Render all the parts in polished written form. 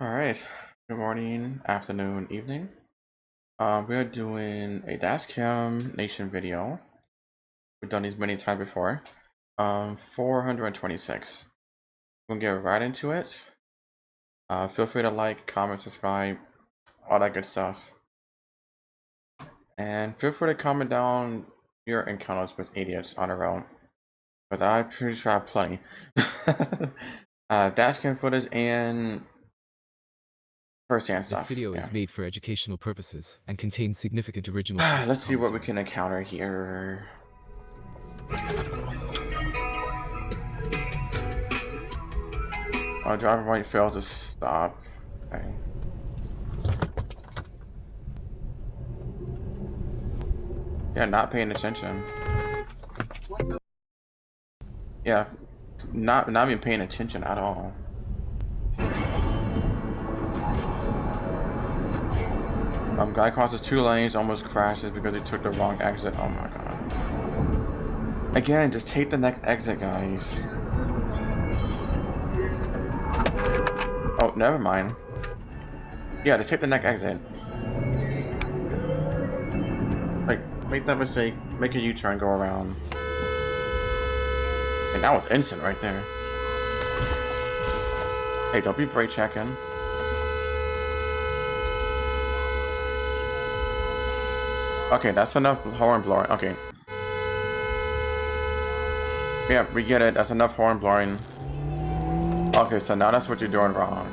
All right. Good morning, afternoon, evening. We are doing a Dashcam Nation video. We've done these many times before. 426. We'll get right into it. Feel free to like, comment, subscribe, all that good stuff. And feel free to comment down your encounters with idiots on their own. But I'm pretty sure I have plenty. Dashcam footage and first-hand This stuff. video Yeah. is made for educational purposes and contains significant original Let's see what we commentary. can encounter here. Oh, driver might fail to stop. Okay. Yeah, not paying attention. Yeah, not even paying attention at all. Guy crosses 2 lanes, almost crashes because he took the wrong exit. Oh my god. Again, just take the next exit, guys. Oh, never mind. Yeah, just take the next exit. Like, make that mistake, make a U-turn, go around. And that was instant right there. Hey, don't be brake checking. Okay, that's enough horn blowing. Okay. Yeah, we get it. That's enough horn blowing. Okay, so now that's what you're doing wrong.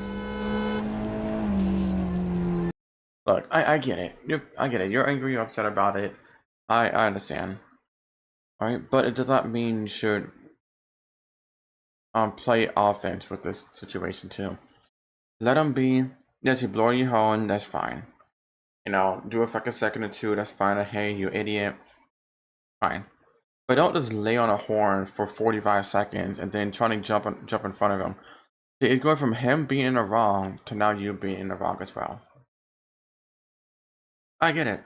Look, I get it. I get it. You're angry, you're upset about it. I understand. Alright, but it does not mean you should play offense with this situation too. Let him be. Yes, he blow your horn, that's fine. You know, do it for like a second or two, that's fine. Hey, you idiot. Fine. But don't just lay on a horn for 45 seconds and then trying to jump in front of him. It's going from him being in the wrong to now you being in the wrong as well. I get it.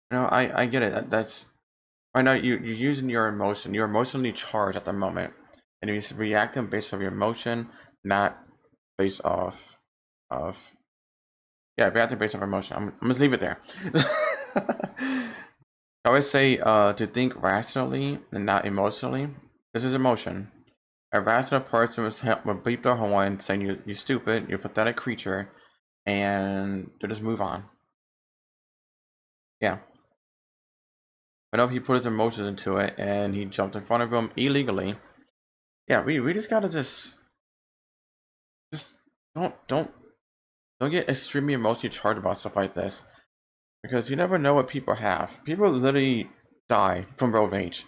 You know, I get it. That's right now you're using your emotion. You're emotionally charged at the moment, and you're reacting based off your emotion, not based off of reacting based off emotion. I'm just leave it there. I always say to think rationally and not emotionally. This is emotion. A rational person would beep their horn saying you stupid, you're a pathetic creature, and to just move on. Yeah. But no, he put his emotions into it and he jumped in front of him illegally. Yeah, we just gotta just don't get extremely emotionally charged about stuff like this. Because you never know what people have. People literally die from road rage.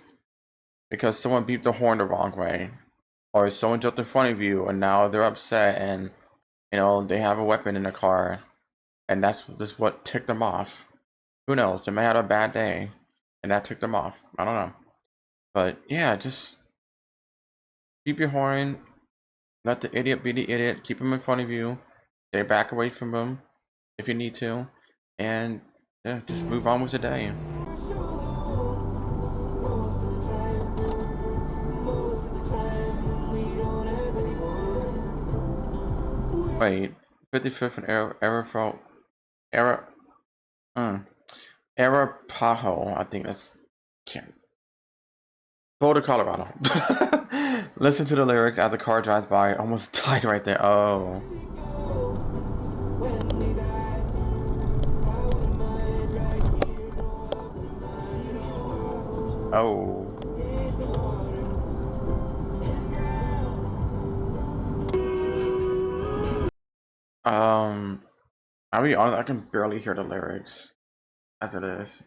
Because someone beeped the horn the wrong way. Or someone jumped in front of you and now they're upset and you know they have a weapon in the car and that's just what ticked them off. Who knows? They may have a bad day and that ticked them off. I don't know. But yeah, just keep your horn. Let the idiot be the idiot. Keep him in front of you. Stay back away from him if you need to. And yeah, just move on with the day. Wait, 55th and Era, Arapaho. I think that's Boulder, Colorado. Listen to the lyrics as a car drives by. Almost died right there. Oh. Oh. I'll be honest, I can barely hear the lyrics as it is.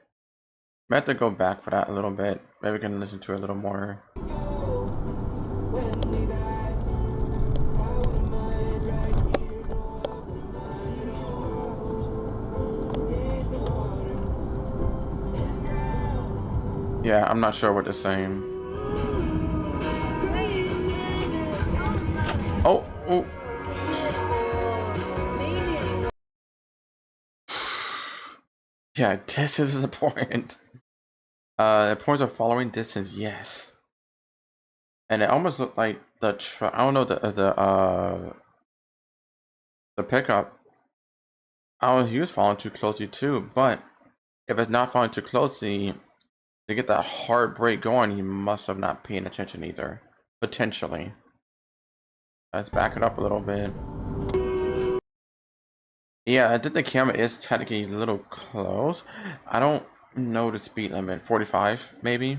I have to go back for that a little bit. Maybe we can listen to it a little more. Yeah, I'm not sure what they're saying. Oh, oh. Yeah, this is important. The points of following distance, yes. And it almost looked like the I don't know the pickup, oh, he was following too closely too. But if it's not following too closely, to get that hard brake going, he must have not paying attention either. Potentially. Let's back it up a little bit. Yeah, I think the camera is technically a little close. I don't know the speed limit. 45, maybe?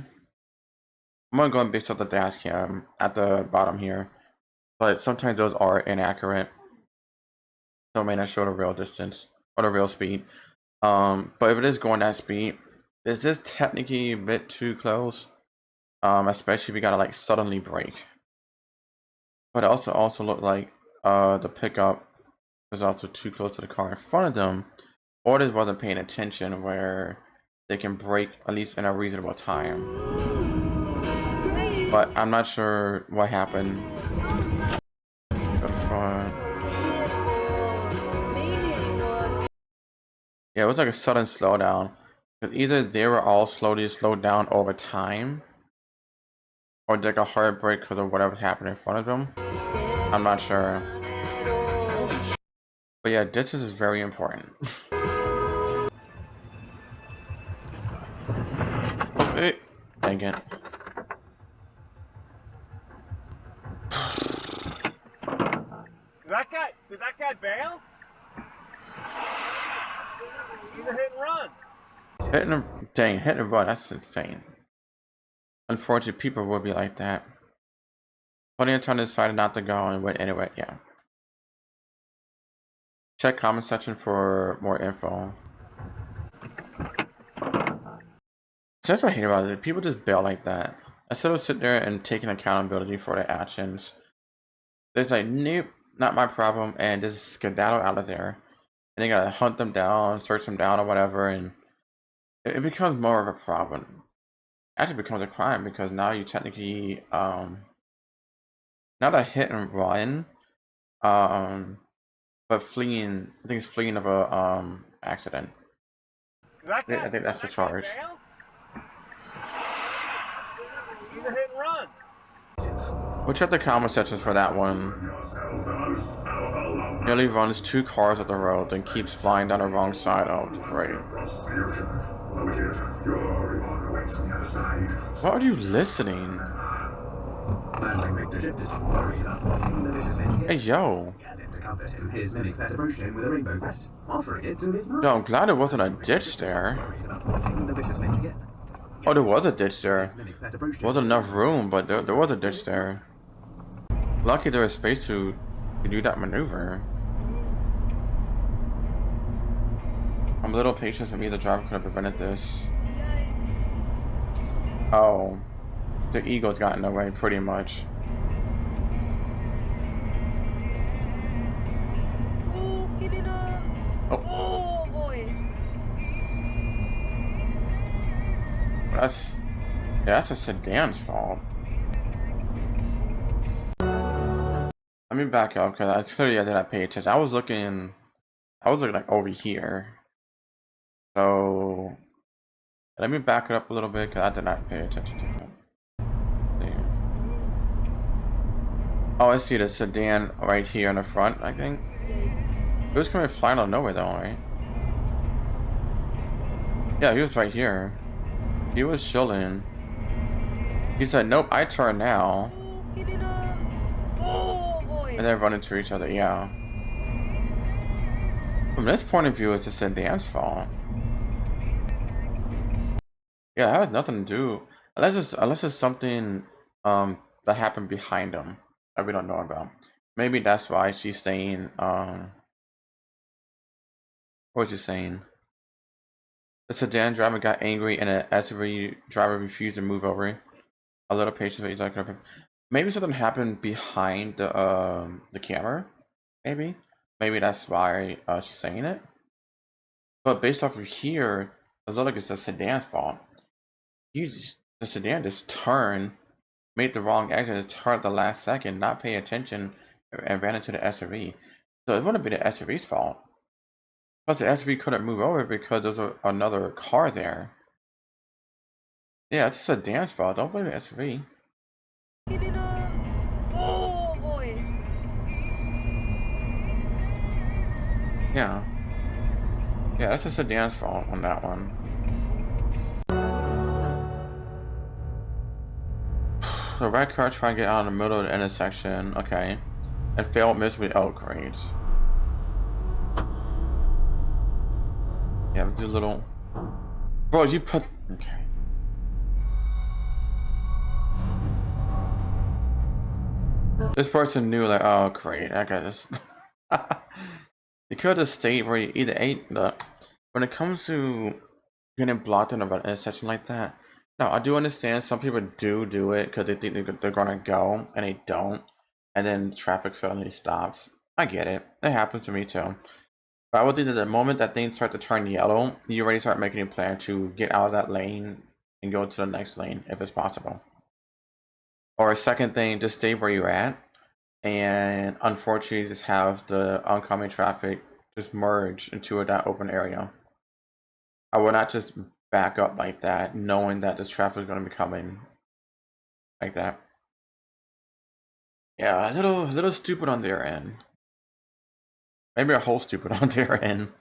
I'm gonna go and based off the dash cam at the bottom here. But sometimes those are inaccurate. So it may not show the real distance or the real speed. But if it is going that speed, is this technically a bit too close? Especially if we gotta like suddenly brake. But it also looked like the pickup was also too close to the car in front of them, or they wasn't paying attention where they can brake at least in a reasonable time. But I'm not sure what happened. Yeah, it was like a sudden slowdown. Because either they were all slowed down over time, or like a hard brake because of whatever's happening in front of them. I'm not sure. But yeah, distance is very important. Okay. Dang it. Did that guy bail? He's a hit and run. Hit and run, that's insane. Unfortunately, people will be like that. Plenty of time decided not to go and went anyway, yeah. Check comment section for more info. So that's what I hate about it. People just bail like that. Instead of sitting there and taking accountability for their actions. There's like, nope, not my problem, and just skedaddle out of there. And they gotta hunt them down, search them down or whatever, and it becomes more of a problem. Actually becomes a crime because now you technically not a hit and run, but fleeing. I think it's fleeing of a accident. I think that's the charge. He's a hit and run. We'll check the comment sections for that one. Nearly runs 2 cars off the road, then keeps flying down the wrong side. Oh, great. Why are you listening? Hey, yo. No, I'm glad it wasn't a ditch there. Oh, there was a ditch there. There wasn't enough room, but there was a ditch there. Lucky there was space to do that maneuver. I'm a little patient for me. The driver could have prevented this. Oh, the ego's got in the way, pretty much. Oh boy. That's a sedan's fault. Let me back up because I clearly did not pay attention. I was looking like over here. So let me back it up a little bit because I did not pay attention to that. There. Oh, I see the sedan right here in the front, I think. It was coming flying out of nowhere though, right? Yeah, he was right here. He was chilling. He said, nope, I turn now. And they're running to each other, yeah. From this point of view, it's a sedan's fault. Yeah, that has nothing to do, unless it's something that happened behind them that we don't know about. Maybe that's why she's saying what was she saying? The sedan driver got angry and the SUV driver refused to move over. A little patient, but he's like, maybe something happened behind the camera. Maybe that's why she's saying it. But based off of here, it looks like it's the sedan's fault. The sedan just turned, made the wrong exit, just turned at the last second, not pay attention, and ran into the SUV. So it wouldn't be the SUV's fault. Plus, the SUV couldn't move over because there's another car there. Yeah, it's a sedan's fault. Don't blame the SUV. Oh boy. Yeah. Yeah, that's just a dance fault on that one. The red car trying to get out in the middle of the intersection. Okay. And failed miserably. Oh, great. Yeah, do a little. Bro, you put. Okay. This person knew, like, oh, great. I got this. You could have stayed where you either ate the. When it comes to getting blocked in an intersection like that, no, I do understand some people do it because they think they're gonna go and they don't, and then traffic suddenly stops. I get it. It happens to me too. But I would think that the moment that things start to turn yellow, you already start making a plan to get out of that lane and go to the next lane if it's possible. Or a second thing, just stay where you're at, and unfortunately just have the oncoming traffic just merge into that open area. I would not just back up like that, knowing that this traffic is going to be coming like that. Yeah, a little stupid on their end. Maybe a whole stupid on their end.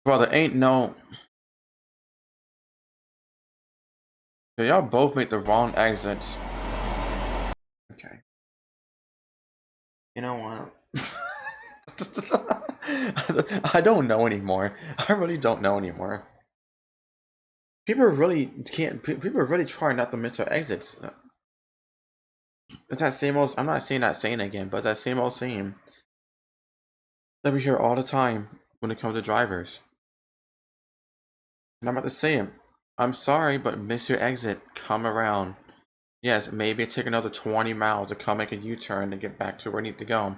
Well, there ain't no. So y'all both make the wrong exits. Okay. You know what? I don't know anymore. I really don't know anymore. People really can't. People are really trying not to miss their exits. It's that same old. I'm not saying that saying again, but that same old saying that we hear all the time when it comes to drivers. And I'm about to say it. I'm sorry, but miss your exit. Come around. Yes, maybe take another 20 miles to come make a U-turn to get back to where I need to go.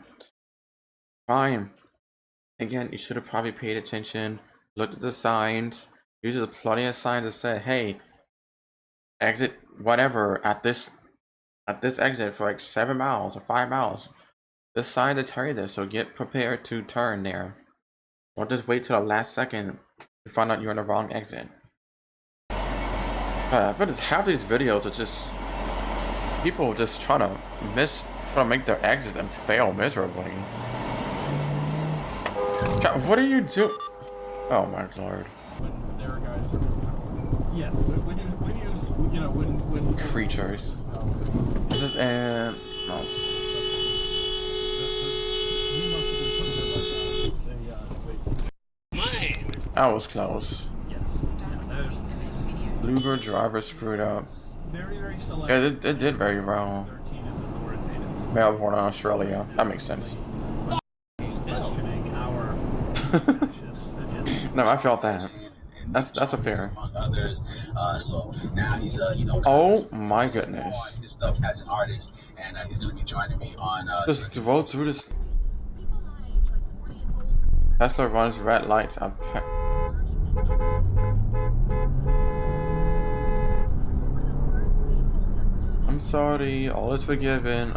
Fine. Again, you should have probably paid attention, looked at the signs. Usually there's plenty of signs that say, hey, exit whatever at this exit for like 7 miles or 5 miles. This sign to tell you this, so get prepared to turn there. Don't just wait till the last second to find out you're on the wrong exit. But it's half these videos are just people just trying to make their exits and fail miserably. God, what are you doing? Oh my lord. When there are guys who are yes, when you know when Creatures. This is and no. He must have been put there by That was close. yes. Yeah, there's Bluebird driver screwed up. very select. Yeah, it did very well. 13 is authoritative. Melbourne, Australia. That makes sense. He's questioning our fascist agenda. No, I felt that. That's a fair. Among others, so now he's Oh my goodness! his stuff as an artist, and he's going to be joining me on. Just roll through this. Tesla runs red lights. I'm sorry. All is forgiven.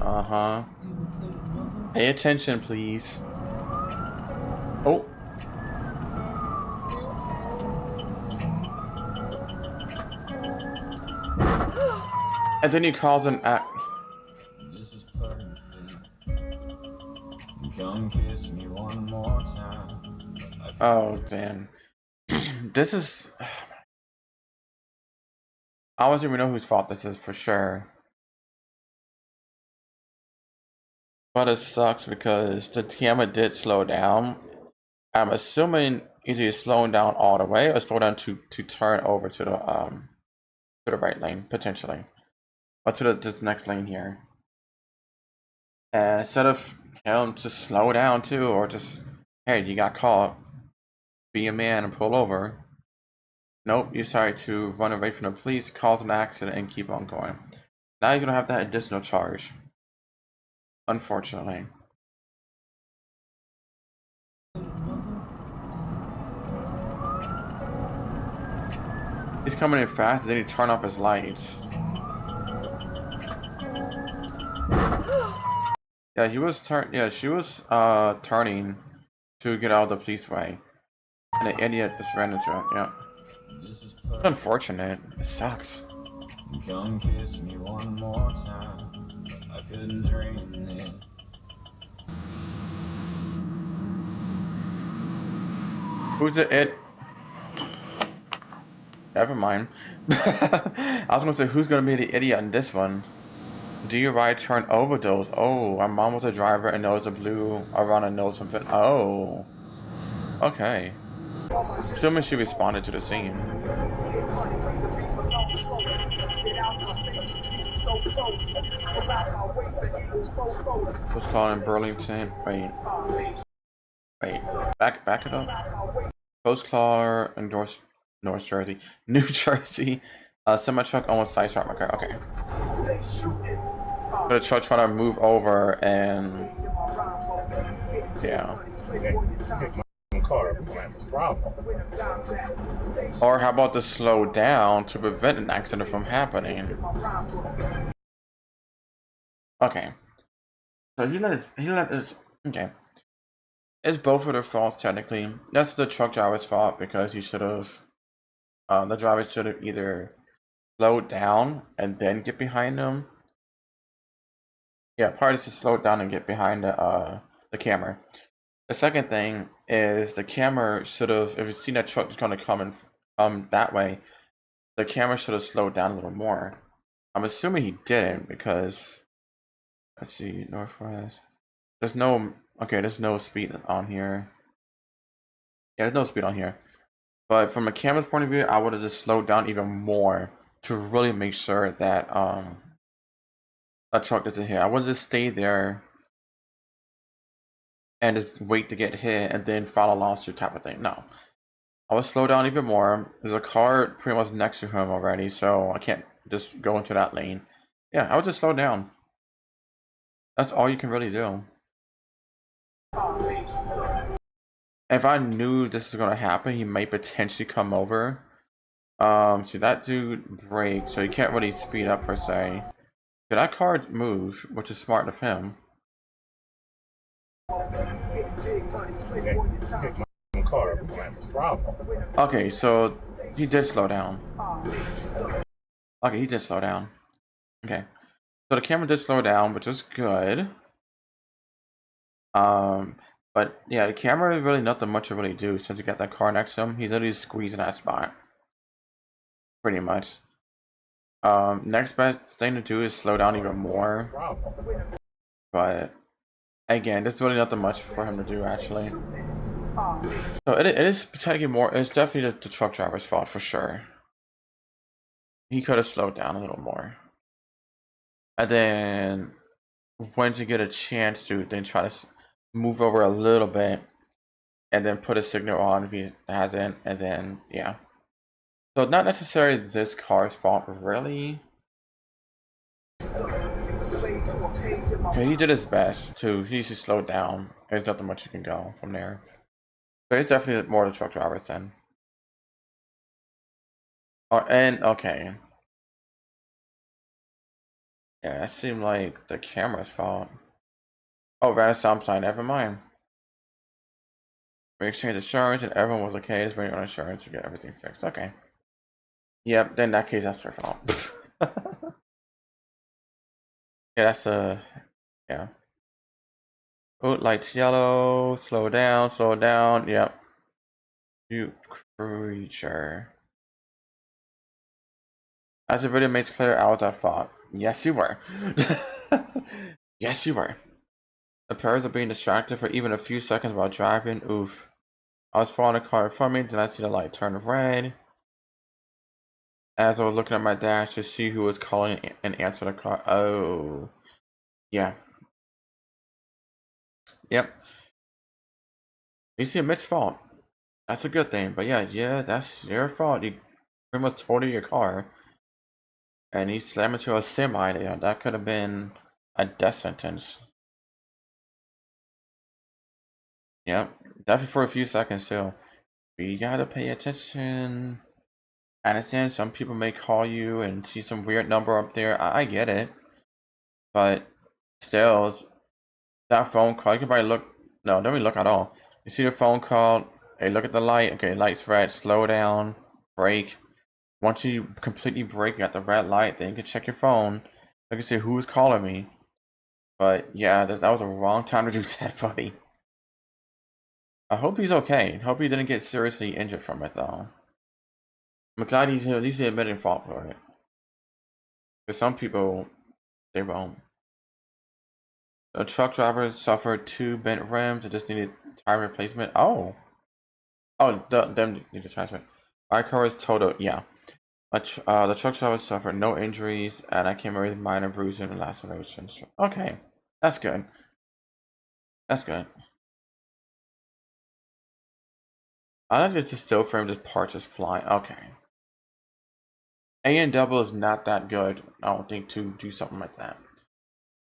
Pay attention, please. Oh. And then he calls an act. This is perfect. Come kiss me one more time. Oh damn. This is. I don't even know whose fault this is for sure. But it sucks because the camera did slow down. I'm assuming either slowing down all the way or slow down to turn over to the right lane potentially, or to this next lane here. And instead of him just slow down too, or just hey, you got caught, be a man and pull over. Nope, you decided to run away from the police, cause an accident, and keep on going. Now you're gonna have that additional charge. Unfortunately. He's coming in fast, and then he turned off his lights. Yeah, she was turning to get out of the police way. And the idiot just ran into it, yeah. It's unfortunate. It sucks. Come kiss me one more time. I couldn't dream it. Who's it? Never mind. I was gonna say, who's gonna be the idiot in this one? Do you ride turn overdose? Oh, my mom was a driver and knows a blue around and knows something. Oh, okay. Assuming she responded to the scene. Was called in Burlington. Wait. Back it up. Post Claw endorsed North Jersey, New Jersey. Semi truck almost side shot my car. Okay. So the truck trying to move over and yeah. Car, that's the problem. Or how about to slow down to prevent an accident from happening? Okay. So he let it. Okay. It's both of their faults technically. That's the truck driver's fault because he should have. The driver should have either slowed down and then get behind them. Yeah, part is to slow down and get behind the camera. The second thing is the camera should have, if you seen that truck is going to come and that way, the camera should have slowed down a little more. I'm assuming he didn't because, let's see, Northwest. There's no, okay, there's no speed on here. Yeah, there's no speed on here. But from a camera's point of view, I would have just slowed down even more to really make sure that a truck doesn't hit. I would just stay there and just wait to get hit and then file a lawsuit type of thing. No. I would slow down even more. There's a car pretty much next to him already, so I can't just go into that lane. Yeah, I would just slow down. That's all you can really do. If I knew this was gonna happen, he might potentially come over. See that dude braked, so he can't really speed up per se. So that car moved, which is smart of him. Car, that's the problem. Okay, so he did slow down. Okay, he did slow down. Okay. So the camera did slow down, which is good. But yeah, the camera is really nothing much to really do since you got that car next to him. He's literally squeezing that spot. Pretty much. Next best thing to do is slow down even more. But again, there's really nothing much for him to do actually. So it is technically more, it's definitely the truck driver's fault for sure. He could have slowed down a little more. And then once you get a chance to, then try to move over a little bit and then put a signal on if he hasn't, and then yeah. So not necessarily this car's fault really. Okay, he did his best to, he should slow down. There's nothing much you can go from there. But it's definitely more the truck driver then. And okay. Yeah, that seemed like the camera's fault. Oh, ran a stop sign, never mind. We exchanged insurance and everyone was okay. Just waiting on insurance to get everything fixed. Okay. Yep, then in that case, that's her fault. Yeah, that's yeah. Oh, lights yellow. Slow down, slow down. Yep. You creature. As the video makes clear, I was at fault. Yes, you were. Yes, you were. The parents are being distracted for even a few seconds while driving. Oof. I was following a car in front of me. Did I see the light turn red? As I was looking at my dash to see who was calling and answer the call. Oh. Yeah. Yep. You see, Mitch's fault. That's a good thing. But yeah, that's your fault. You pretty much totaled your car. And he slammed into a semi. You know, that could have been a death sentence. Yep. Definitely for a few seconds too. But you gotta pay attention. I understand some people may call you and see some weird number up there. I get it. But still, that phone call, you can probably look. No, don't even look at all. You see the phone call. Hey, look at the light. Okay, light's red. Slow down. Brake. Once you completely brake at the red light, then you can check your phone. You can see who's calling me. But yeah, that was the wrong time to do that, buddy. I hope he's okay. Hope he didn't get seriously injured from it though. I'm glad he's at least admitting fault for it. Because some people, they won't. The truck driver suffered 2 bent rims and just needed tire replacement. Oh, them need to transfer. My car was totaled. Yeah, the truck driver suffered no injuries, and I came away with minor bruising and lacerations. Okay, that's good. That's good. I like just the still frame, just parts just fly. Okay. A&W is not that good, I don't think, to do something like that.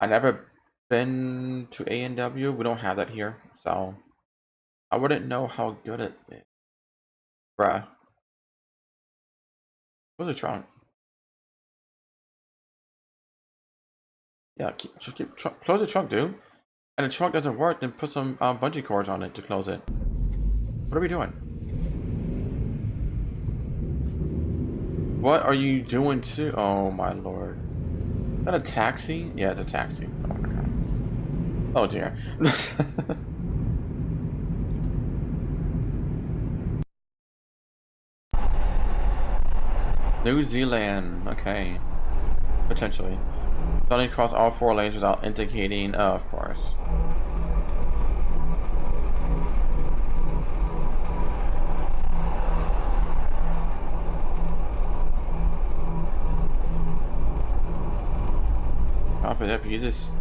I never been to A&W. We don't have that here, so I wouldn't know how good it is. Bruh. Close the trunk. Yeah, close the trunk, dude. And the trunk doesn't work, then put some bungee cords on it to close it. What are we doing? What are you doing to? Oh my lord. Is that a taxi? Yeah, it's a taxi. Oh my god. Oh dear. New Zealand. Okay. Potentially. Suddenly cross all 4 lanes without indicating, of course. Confident, you just.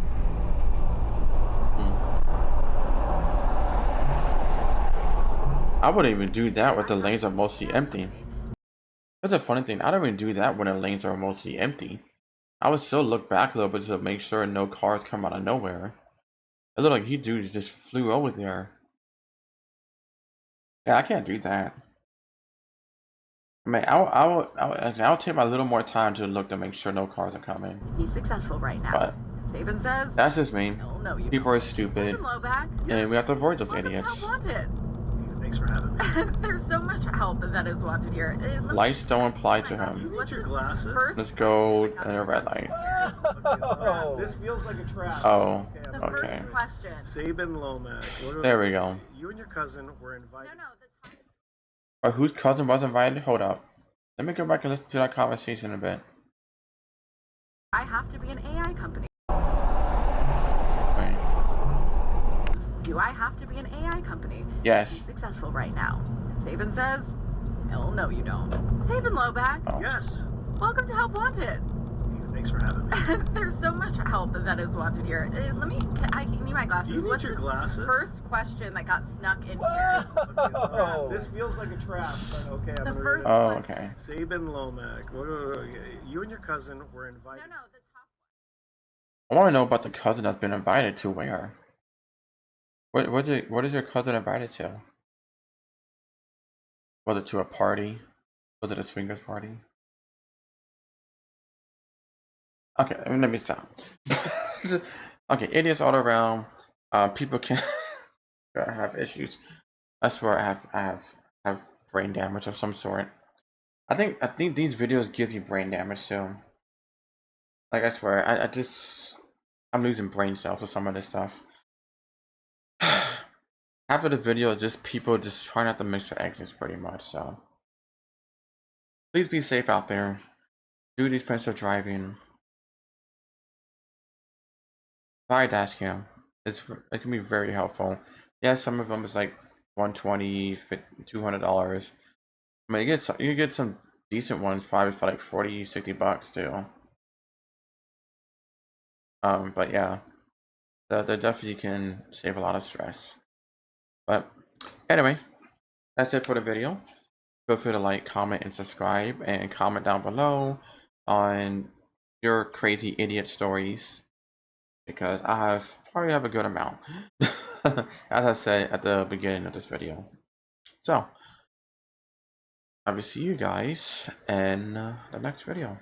I wouldn't even do that with the lanes are mostly empty. That's a funny thing. I don't even do that when the lanes are mostly empty. I would still look back a little bit to make sure no cars come out of nowhere. It looked like he dude just flew over there. Yeah, I can't do that. I mean, I'll take my little more time to look to make sure no cars are coming. He's successful right now. But Saban says. that's just me. No, People are stupid, and we have to avoid those idiots. Thanks for having me. There's so much help that is wanted here. Lights don't apply to him. What's your glasses? Let's go in a red light. Oh, this feels like a trap. Oh, The okay. first question. Sabin Lomax. There we go. You and your cousin were invited. The top. Or whose cousin was invited? Hold up. Let me go back and listen to that conversation a bit. I have to be an AI company. Wait. Do I have to be an AI company? Yes. He's successful right now. Saban says. No, you don't. Saban Loback. Oh. Yes. Welcome to Help Wanted. Thanks for having me. There's so much help that is wanted here. I need my glasses. Do you need What's your this glasses? first question that got snuck in here? Oh. This feels like a trap, but okay, I'm The gonna first Oh, one. okay. Sabin Lomax. You and your cousin were invited. No, the top I want to know about the cousin that's been invited to where? What is your cousin invited to? Was it to a party? Was it a swingers party? Okay, let me stop. Okay, idiots all around. People can have issues. I swear I have brain damage of some sort. I think these videos give you brain damage too. Like I swear, I'm losing brain cells with some of this stuff. Half of the video is just people just trying not to mix their exits pretty much, so. Please be safe out there. Do defensive driving. Buy a dash cam. It can be very helpful. Yeah, some of them is like $120, $200. I mean, you get some decent ones probably for like 40, 60 bucks too. But yeah, they definitely can save a lot of stress. But anyway, that's it for the video. Feel free to like, comment, and subscribe, and comment down below on your crazy idiot stories, because I probably have a good amount, as I said at the beginning of this video. So I will see you guys in the next video.